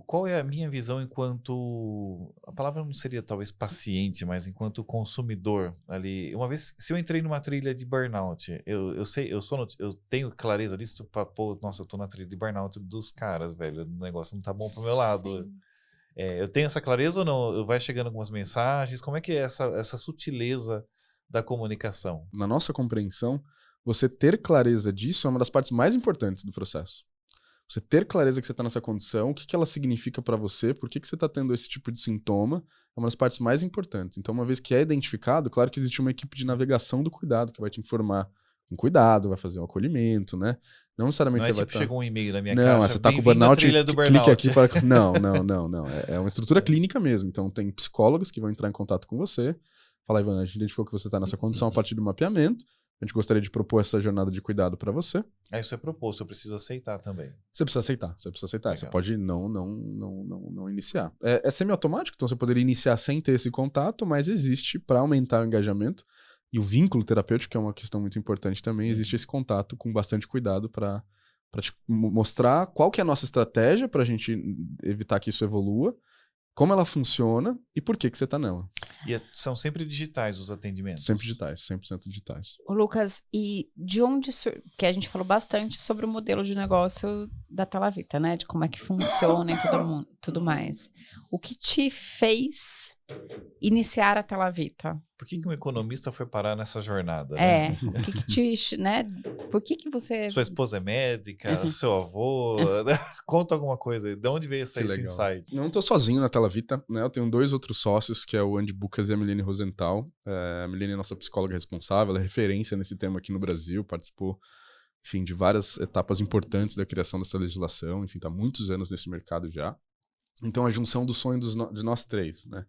Qual é a minha visão enquanto, a palavra não seria talvez paciente, mas enquanto consumidor ali. Uma vez, se eu entrei numa trilha de burnout, eu sei, eu tenho clareza disso para pô, nossa, eu tô na trilha de burnout dos caras, velho, o negócio não tá bom pro meu lado. Eu tenho essa clareza ou não? Vai chegando algumas mensagens, como é que é essa sutileza da comunicação? Na nossa compreensão, você ter clareza disso é uma das partes mais importantes do processo. Você ter clareza que você está nessa condição, o que ela significa para você, por que você está tendo esse tipo de sintoma, é uma das partes mais importantes. Então, uma vez que é identificado, claro que existe uma equipe de navegação do cuidado que vai te informar com cuidado, vai fazer um acolhimento, né? Não necessariamente não você tipo, vai estar... chegou um e-mail na minha não, caixa, você está com burnout, clique aqui para... Não. É uma estrutura É. clínica mesmo. Então, tem psicólogos que vão entrar em contato com você. Fala, Ivan, a gente identificou que você está nessa condição a partir do mapeamento. A gente gostaria de propor essa jornada de cuidado para você. Isso é proposto, eu preciso aceitar também. Você precisa aceitar. Legal. Você pode não iniciar. É semiautomático, então você poderia iniciar sem ter esse contato, mas existe, para aumentar o engajamento e o vínculo terapêutico, que é uma questão muito importante também, existe esse contato com bastante cuidado para te mostrar qual que é a nossa estratégia para a gente evitar que isso evolua, como ela funciona e por que você está nela. E são sempre digitais os atendimentos? Sempre digitais, 100% digitais. Ô, Lucas, e de onde... que a gente falou bastante sobre o modelo de negócio da Telavita, né? De como é que funciona e tudo mais. O que te fez iniciar a Telavita? Por que um economista foi parar nessa jornada? Né? O que te... né? Por que você... Sua esposa é médica, seu avô... Conta alguma coisa aí. De onde veio esse insight? Não estou sozinho na Telavita, né? Eu tenho 2 outros sócios, que é o Andy Bucas e a Milene Rosenthal. A Milene é nossa psicóloga responsável, ela é referência nesse tema aqui no Brasil, participou, enfim, de várias etapas importantes da criação dessa legislação, enfim, está há muitos anos nesse mercado já. Então, a junção do sonho de nós 3, né?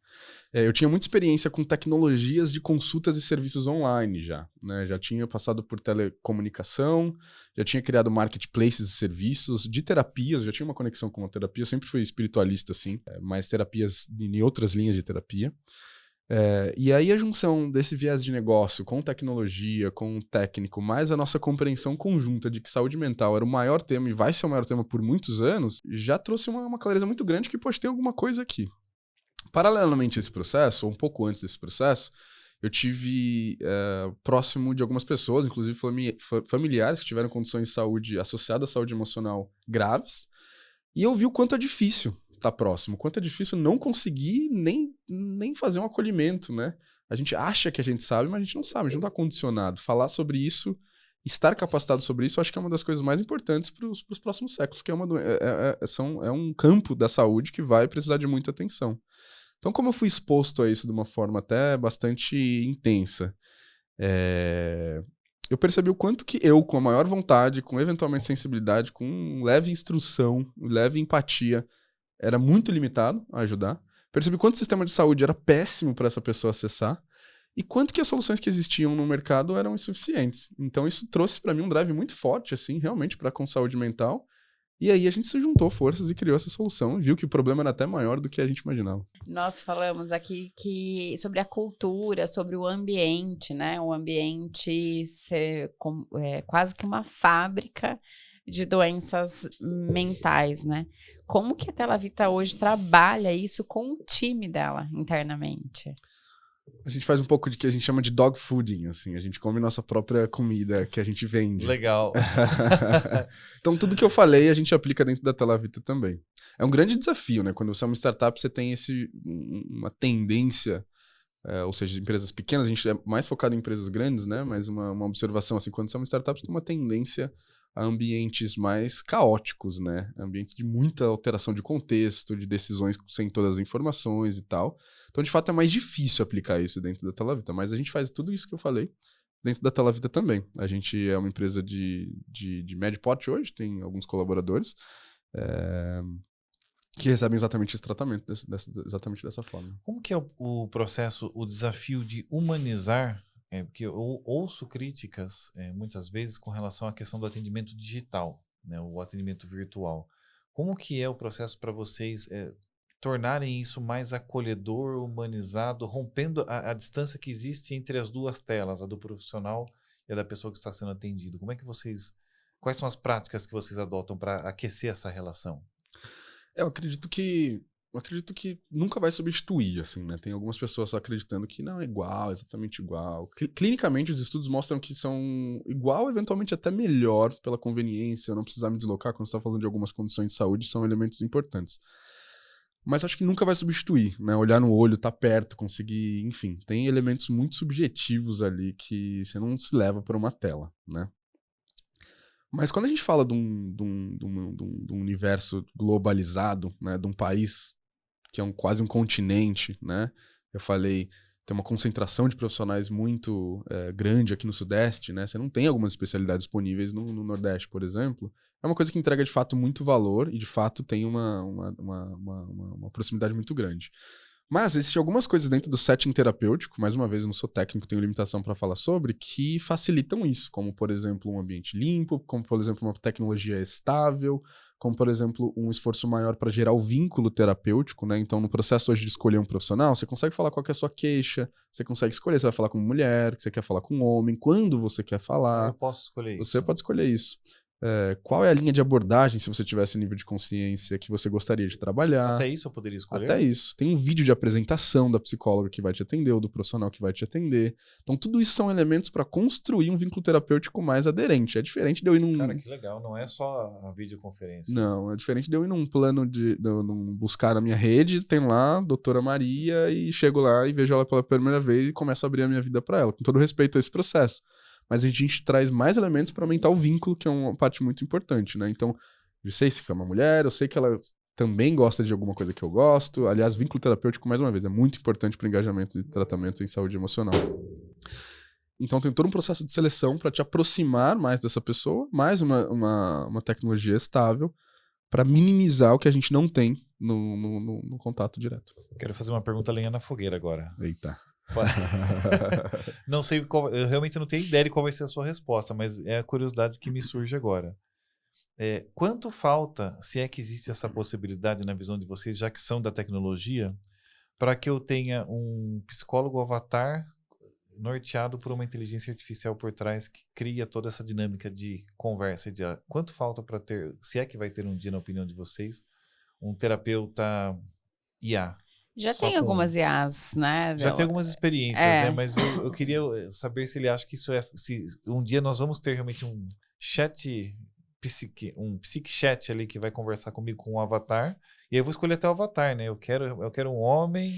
Eu tinha muita experiência com tecnologias de consultas e serviços online já, né? Já tinha passado por telecomunicação, já tinha criado marketplaces de serviços, de terapias, já tinha uma conexão com a terapia, eu sempre fui espiritualista, assim, mas terapias em outras linhas de terapia. E aí a junção desse viés de negócio com tecnologia, com o técnico, mais a nossa compreensão conjunta de que saúde mental era o maior tema e vai ser o maior tema por muitos anos, já trouxe uma clareza muito grande que pode ter alguma coisa aqui. Paralelamente a esse processo, ou um pouco antes desse processo, eu tive próximo de algumas pessoas, inclusive familiares que tiveram condições de saúde associadas à saúde emocional graves, e eu vi o quanto é difícil estar próximo, o quanto é difícil não conseguir nem fazer um acolhimento, né? A gente acha que a gente sabe, mas a gente não sabe, a gente não está condicionado. Falar sobre isso, estar capacitado sobre isso, eu acho que é uma das coisas mais importantes para os próximos séculos, que é um campo da saúde que vai precisar de muita atenção. Então, como eu fui exposto a isso de uma forma até bastante intensa, eu percebi o quanto que eu, com a maior vontade, com eventualmente sensibilidade, com leve instrução, leve empatia, era muito limitado a ajudar. Percebi quanto o sistema de saúde era péssimo para essa pessoa acessar e quanto que as soluções que existiam no mercado eram insuficientes. Então isso trouxe para mim um drive muito forte, assim, realmente, para com saúde mental. E aí a gente se juntou forças e criou essa solução e viu que o problema era até maior do que a gente imaginava. Nós falamos aqui sobre a cultura, sobre o ambiente, né? O ambiente ser quase que uma fábrica de doenças mentais, né? Como que a Telavita hoje trabalha isso com o time dela internamente? A gente faz um pouco de que a gente chama de dog fooding, assim. A gente come nossa própria comida que a gente vende. Legal. Então, tudo que eu falei, a gente aplica dentro da Telavita também. É um grande desafio, né? Quando você é uma startup, você tem uma tendência, ou seja, empresas pequenas, a gente é mais focado em empresas grandes, né? Mas uma observação, assim, quando você é uma startup, você tem uma tendência a ambientes mais caóticos, né? Ambientes de muita alteração de contexto, de decisões sem todas as informações e tal. Então, de fato, é mais difícil aplicar isso dentro da Telavita, mas a gente faz tudo isso que eu falei dentro da Telavita também. A gente é uma empresa de médio porte hoje, tem alguns colaboradores que recebem exatamente esse tratamento, exatamente dessa forma. Como que é o processo, o desafio de humanizar porque eu ouço críticas muitas vezes com relação à questão do atendimento digital, né, o atendimento virtual. Como que é o processo para vocês tornarem isso mais acolhedor, humanizado, rompendo a distância que existe entre as duas telas, a do profissional e a da pessoa que está sendo atendido? Quais são as práticas que vocês adotam para aquecer essa relação? Eu acredito que nunca vai substituir, assim, né? Tem algumas pessoas só acreditando que não é igual, exatamente igual. Clinicamente, os estudos mostram que são igual, eventualmente até melhor, pela conveniência, não precisar me deslocar quando você está falando de algumas condições de saúde, são elementos importantes. Mas acho que nunca vai substituir, né? Olhar no olho, estar perto, conseguir... Enfim, tem elementos muito subjetivos ali que você não se leva para uma tela, né? Mas quando a gente fala de um universo globalizado, né? De um país que é quase um continente, né? Eu falei, tem uma concentração de profissionais muito grande aqui no Sudeste, né? Você não tem algumas especialidades disponíveis no Nordeste, por exemplo. É uma coisa que entrega, de fato, muito valor e, de fato, tem uma proximidade muito grande. Mas existem algumas coisas dentro do setting terapêutico, mais uma vez, eu não sou técnico, tenho limitação para falar sobre, que facilitam isso, como, por exemplo, um ambiente limpo, como, por exemplo, uma tecnologia estável, como, por exemplo, um esforço maior para gerar o vínculo terapêutico, né? Então, no processo hoje de escolher um profissional, você consegue falar qual que é a sua queixa, você consegue escolher, você vai falar com uma mulher, que você quer falar com um homem, quando você quer falar. Eu posso escolher isso. Você pode escolher isso. Qual é a linha de abordagem, se você tivesse nível de consciência que você gostaria de trabalhar. Até isso eu poderia escolher? Até isso. Tem um vídeo de apresentação da psicóloga que vai te atender, ou do profissional que vai te atender. Então, tudo isso são elementos para construir um vínculo terapêutico mais aderente. É diferente de eu ir num... Cara, que legal. Não é só a videoconferência. Não, é diferente de eu ir num plano de buscar na minha rede, tem lá a doutora Maria, e chego lá e vejo ela pela primeira vez e começo a abrir a minha vida para ela, com todo respeito a esse processo. Mas a gente traz mais elementos para aumentar o vínculo, que é uma parte muito importante, né? Então, eu sei se é uma mulher, eu sei que ela também gosta de alguma coisa que eu gosto. Aliás, vínculo terapêutico, mais uma vez, é muito importante para o engajamento de tratamento em saúde emocional. Então, tem todo um processo de seleção para te aproximar mais dessa pessoa, mais uma tecnologia estável para minimizar o que a gente não tem no contato direto. Quero fazer uma pergunta lenha na fogueira agora. Eita. Não sei eu realmente não tenho ideia de qual vai ser a sua resposta, mas é a curiosidade que me surge agora. Quanto falta, se é que existe essa possibilidade na visão de vocês, já que são da tecnologia, para que eu tenha um psicólogo avatar norteado por uma inteligência artificial por trás que cria toda essa dinâmica de conversa? Quanto falta para ter, se é que vai ter um dia, na opinião de vocês, um terapeuta IA? Já tem algumas IAs, né? Já tem algumas experiências, né? Mas eu queria saber se ele acha que se um dia nós vamos ter realmente um psique chat ali que vai conversar comigo com um avatar, e aí eu vou escolher até o avatar, né? Eu quero um homem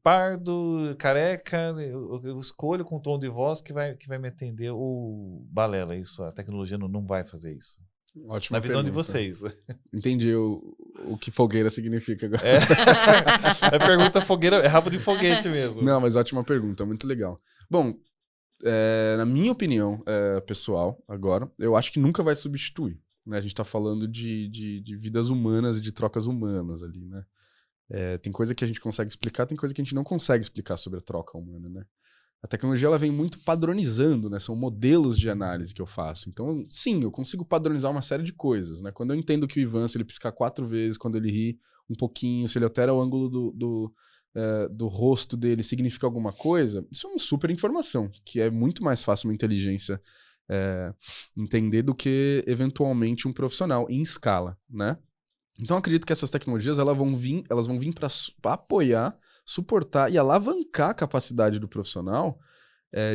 pardo, careca, eu escolho com um tom de voz que vai me atender. O balela, isso, a tecnologia não vai fazer isso. Ótima na visão pergunta. De vocês. Entendi o que fogueira significa agora. A pergunta fogueira é rabo de foguete mesmo. Não, mas ótima pergunta, muito legal. Bom, na minha opinião pessoal, agora, eu acho que nunca vai substituir. Né? A gente está falando de vidas humanas e de trocas humanas ali, né? Tem coisa que a gente consegue explicar, tem coisa que a gente não consegue explicar sobre a troca humana, né? A tecnologia ela vem muito padronizando, né? São modelos de análise que eu faço. Então, sim, eu consigo padronizar uma série de coisas, né? Quando eu entendo que o Ivan, se ele piscar 4 vezes, quando ele ri um pouquinho, se ele altera o ângulo do rosto dele, significa alguma coisa, isso é uma super informação, que é muito mais fácil uma inteligência entender do que, eventualmente, um profissional em escala, né? Então, eu acredito que essas tecnologias elas vão vir para apoiar, suportar e alavancar a capacidade do profissional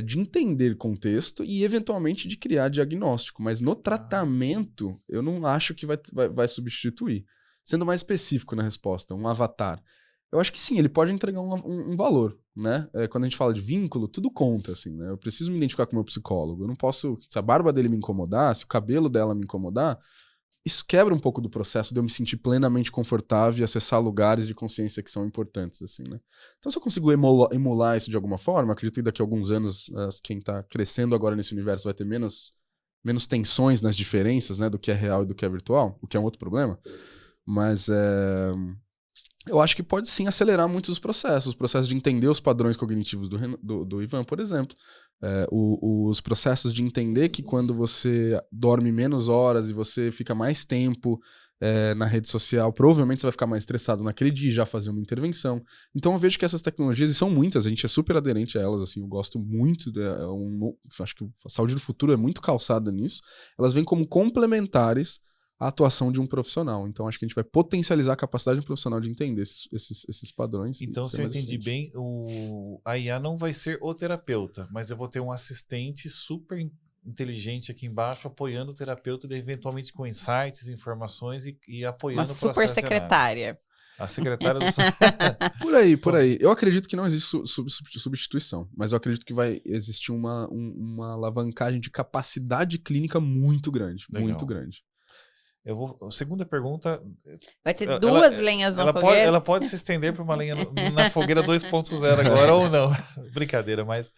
de entender contexto e, eventualmente, de criar diagnóstico. Mas no tratamento, eu não acho que vai substituir. Sendo mais específico na resposta, um avatar. Eu acho que sim, ele pode entregar um valor, né? Quando a gente fala de vínculo, tudo conta, assim, né? Eu preciso me identificar com o meu psicólogo. Eu não posso... Se a barba dele me incomodar, se o cabelo dela me incomodar... Isso quebra um pouco do processo de eu me sentir plenamente confortável e acessar lugares de consciência que são importantes, assim, né? Então, se eu consigo emular isso de alguma forma, acredito que daqui a alguns anos, quem tá crescendo agora nesse universo vai ter menos tensões nas diferenças, né, do que é real e do que é virtual, o que é um outro problema. Mas eu acho que pode sim acelerar muitos os processos de entender os padrões cognitivos do Ivan, por exemplo. Os processos de entender que quando você dorme menos horas e você fica mais tempo na rede social, provavelmente você vai ficar mais estressado naquele dia e já fazer uma intervenção. Então eu vejo que essas tecnologias, e são muitas, a gente é super aderente a elas, assim, eu gosto muito, acho que a saúde do futuro é muito calçada nisso, elas vêm como complementares à atuação de um profissional. Então acho que a gente vai potencializar a capacidade de um profissional de entender esses padrões. Então, se eu entendi bem, a IA não vai ser o terapeuta, mas eu vou ter um assistente super inteligente aqui embaixo, apoiando o terapeuta, eventualmente com insights, informações e apoiando uma o processo. Super secretária. A secretária do... Por aí. Eu acredito que não existe substituição, mas eu acredito que vai existir uma alavancagem de capacidade clínica muito grande. Legal. Muito grande. A segunda pergunta... Vai ter duas lenhas na fogueira? Ela pode se estender para uma lenha na fogueira 2.0 agora ou não. Brincadeira, mas...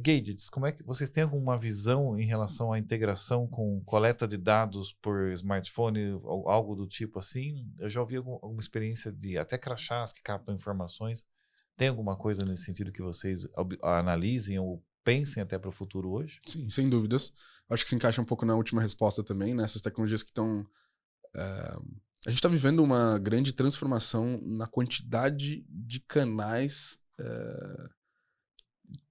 Gadgets, como é que vocês têm alguma visão em relação à integração com coleta de dados por smartphone ou algo do tipo assim? Eu já ouvi alguma experiência de até crachás que captam informações. Tem alguma coisa nesse sentido que vocês analisem ou pensem até para o futuro hoje? Sim, sem dúvidas. Acho que se encaixa um pouco na última resposta também, né? Essas tecnologias que estão... A gente está vivendo uma grande transformação na quantidade de canais...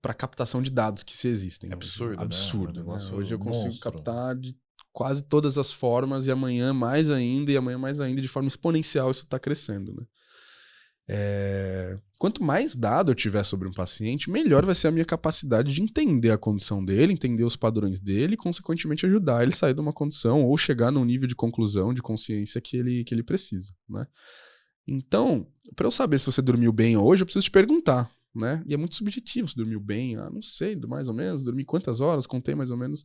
para captação de dados que se existem. É absurdo, absurdo, né? Hoje eu consigo captar de quase todas as formas e amanhã mais ainda, de forma exponencial isso está crescendo, né? Quanto mais dado eu tiver sobre um paciente, melhor vai ser a minha capacidade de entender a condição dele, entender os padrões dele e, consequentemente, ajudar ele a sair de uma condição ou chegar num nível de conclusão, de consciência que ele precisa, né? Então, para eu saber se você dormiu bem hoje, eu preciso te perguntar, né? E é muito subjetivo se dormiu bem. Não sei, mais ou menos. Dormi quantas horas? Contei mais ou menos.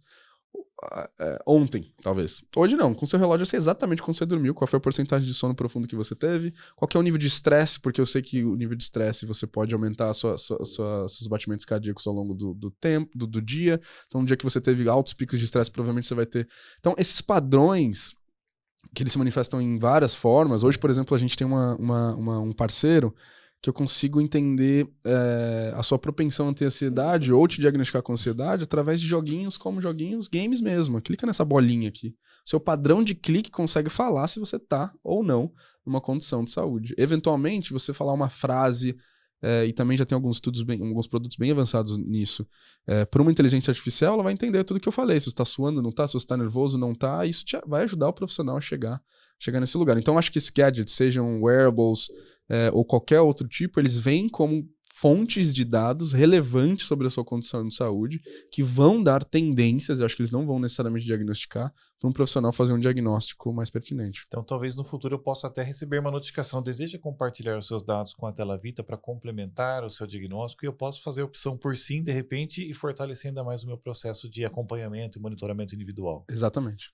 Ontem, talvez. Hoje não. Com seu relógio eu sei exatamente quando você dormiu, qual foi a porcentagem de sono profundo que você teve, qual que é o nível de estresse, porque eu sei que o nível de estresse você pode aumentar seus batimentos cardíacos ao longo do tempo, do dia. Então, no dia que você teve altos picos de estresse, provavelmente você vai ter... Então, esses padrões que eles se manifestam em várias formas. Hoje, por exemplo, a gente tem um parceiro que eu consigo entender a sua propensão a ter ansiedade ou te diagnosticar com ansiedade através de joguinhos como games mesmo. Clica nessa bolinha aqui. Seu padrão de clique consegue falar se você tá ou não numa condição de saúde. Eventualmente, você falar uma frase, e também já tem alguns produtos bem avançados nisso. Por uma inteligência artificial, ela vai entender tudo que eu falei. Se você está suando, não está, se você está nervoso, não está. Isso vai ajudar o profissional a chegar nesse lugar. Então, acho que esses gadgets, sejam wearables ou qualquer outro tipo, eles vêm como fontes de dados relevantes sobre a sua condição de saúde, que vão dar tendências, eu acho que eles não vão necessariamente diagnosticar, para um profissional fazer um diagnóstico mais pertinente. Então, talvez no futuro eu possa até receber uma notificação. Deseja compartilhar os seus dados com a Telavita para complementar o seu diagnóstico e eu posso fazer a opção por sim, de repente, e fortalecer ainda mais o meu processo de acompanhamento e monitoramento individual. Exatamente.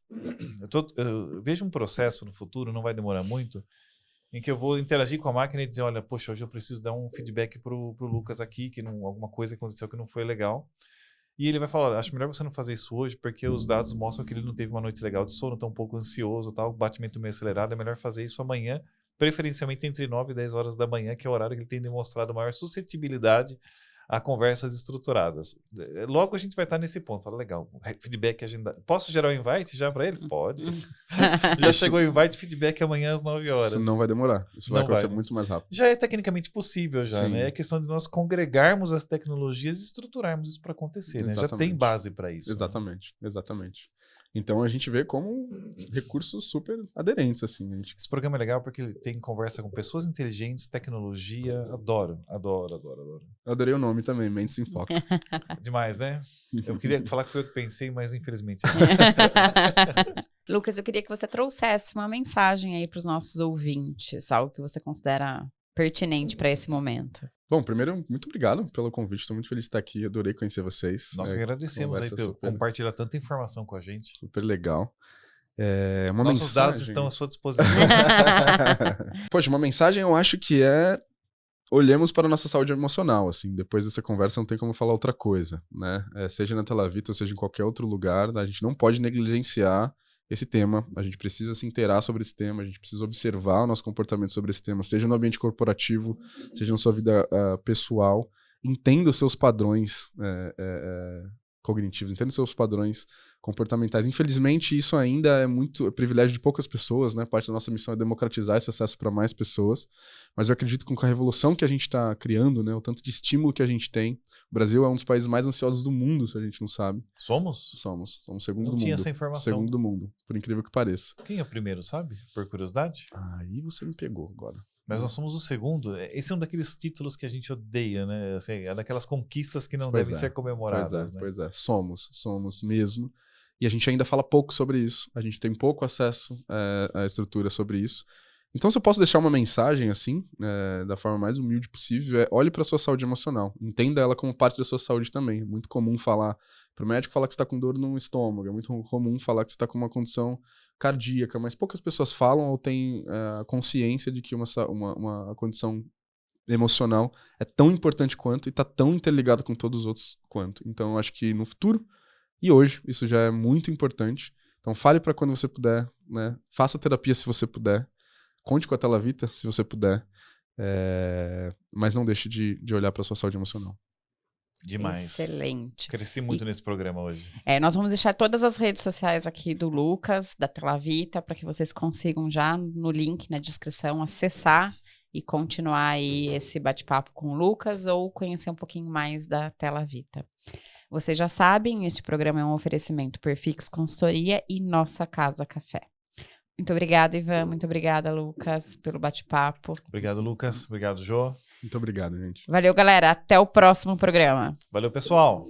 Eu vejo um processo no futuro, não vai demorar muito, em que eu vou interagir com a máquina e dizer, olha, poxa, hoje eu preciso dar um feedback pro Lucas aqui, que alguma coisa aconteceu que não foi legal. E ele vai falar, olha, acho melhor você não fazer isso hoje, porque os dados mostram que ele não teve uma noite legal de sono, tá um pouco ansioso, tal, batimento meio acelerado, é melhor fazer isso amanhã, preferencialmente entre 9 e 10 horas da manhã, que é o horário que ele tem demonstrado maior suscetibilidade a conversas estruturadas. Logo a gente vai estar nesse ponto. Fala, legal, feedback agendado. Posso gerar um invite já para ele? Pode. Já chegou o invite, feedback amanhã às 9 horas. Isso não vai demorar. Isso vai acontecer muito mais rápido. Já é tecnicamente possível, já, né? É questão de nós congregarmos as tecnologias e estruturarmos isso para acontecer, né? Já tem base para isso. Exatamente, né? Exatamente. Então a gente vê como recursos super aderentes, assim. Esse programa é legal porque ele tem conversa com pessoas inteligentes, tecnologia. Adoro. Eu adorei o nome também, Mentes em Foco. Demais, né? Eu queria falar que foi eu que pensei, mas infelizmente. Lucas, eu queria que você trouxesse uma mensagem aí para os nossos ouvintes, algo que você considera pertinente para esse momento. Bom, primeiro, muito obrigado pelo convite. Estou muito feliz de estar aqui. Adorei conhecer vocês. Nós agradecemos aí por compartilhar tanta informação com a gente. Super legal. Nossos dados estão à sua disposição. Poxa, uma mensagem eu acho que olhemos para a nossa saúde emocional, assim. Depois dessa conversa não tem como falar outra coisa, né? Seja na Telavita ou seja em qualquer outro lugar, a gente não pode negligenciar esse tema, a gente precisa se inteirar sobre esse tema, a gente precisa observar o nosso comportamento sobre esse tema, seja no ambiente corporativo, seja na sua vida pessoal. Entenda os seus padrões cognitivos, entenda os seus padrões comportamentais. Infelizmente, isso ainda é privilégio de poucas pessoas, né? Parte da nossa missão é democratizar esse acesso para mais pessoas, mas eu acredito que com a revolução que a gente está criando, né? O tanto de estímulo que a gente tem, o Brasil é um dos países mais ansiosos do mundo, se a gente não sabe. Somos? Somos o segundo do mundo. Não tinha essa informação. Segundo do mundo, por incrível que pareça. Quem é o primeiro, sabe? Por curiosidade? Aí você me pegou agora. Mas nós somos o segundo. Esse é um daqueles títulos que a gente odeia, né? Assim, é daquelas conquistas que não devem ser comemoradas. Pois é. Somos mesmo. E a gente ainda fala pouco sobre isso. A gente tem pouco acesso à estrutura sobre isso. Então, se eu posso deixar uma mensagem assim, da forma mais humilde possível, olhe para a sua saúde emocional. Entenda ela como parte da sua saúde também. É muito comum falar para o médico falar que você está com dor no estômago. É muito comum falar que você está com uma condição cardíaca, mas poucas pessoas falam ou têm a consciência de que uma condição emocional é tão importante quanto e está tão interligada com todos os outros quanto. Então, eu acho que no futuro e hoje isso já é muito importante. Então, fale para quando você puder, né? Faça terapia se você puder. Conte com a Telavita se você puder. Mas não deixe de olhar para sua saúde emocional. Demais. Excelente. Cresci muito nesse programa hoje. Nós vamos deixar todas as redes sociais aqui do Lucas, da Telavita, para que vocês consigam já no link na descrição acessar e continuar aí esse bate-papo com o Lucas ou conhecer um pouquinho mais da Telavita. Vocês já sabem, este programa é um oferecimento Perfix Consultoria e Nossa Casa Café. Muito obrigada, Ivan. Muito obrigada, Lucas, pelo bate-papo. Obrigado, Lucas. Obrigado, Jô. Muito obrigado, gente. Valeu, galera. Até o próximo programa. Valeu, pessoal.